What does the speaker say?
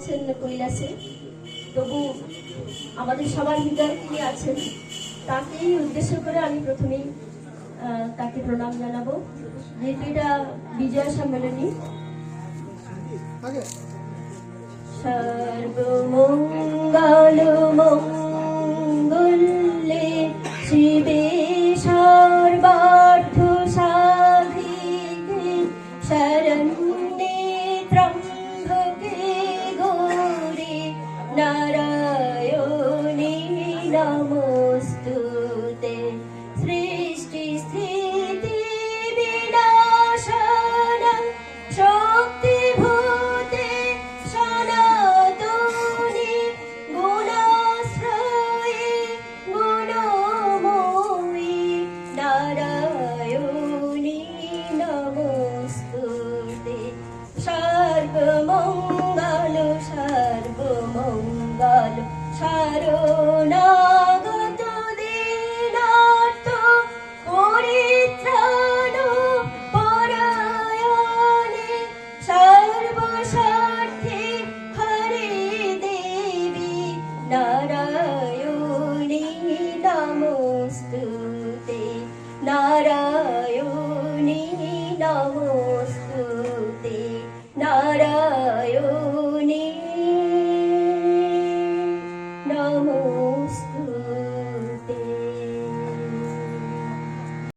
করছেন কৈলাসে, তবু আমাদের সবার হৃদয়ে তিনি আছেন। তাকেই উদ্দেশ্য করে আমি প্রথমেই তাকে প্রণাম জানাবো, যেহেতু এটা বিজয় সম্মেলনী। সর্বমঙ্গল মঙ্গলে শিবে সর্বার্থ সাধিকে শরণ্যে ত্র্যম্বকে গৌরি নারায়ণী নমস্তুতে। সৃষ্টি স্থিতি বিনাশনা শক্তিভূতে সনাতনী গুণাশ্রয়ী গুণময়ী নারায়ণী নমস্তুতে। সর্বমঙ্গল সর্বমঙ্গল সারো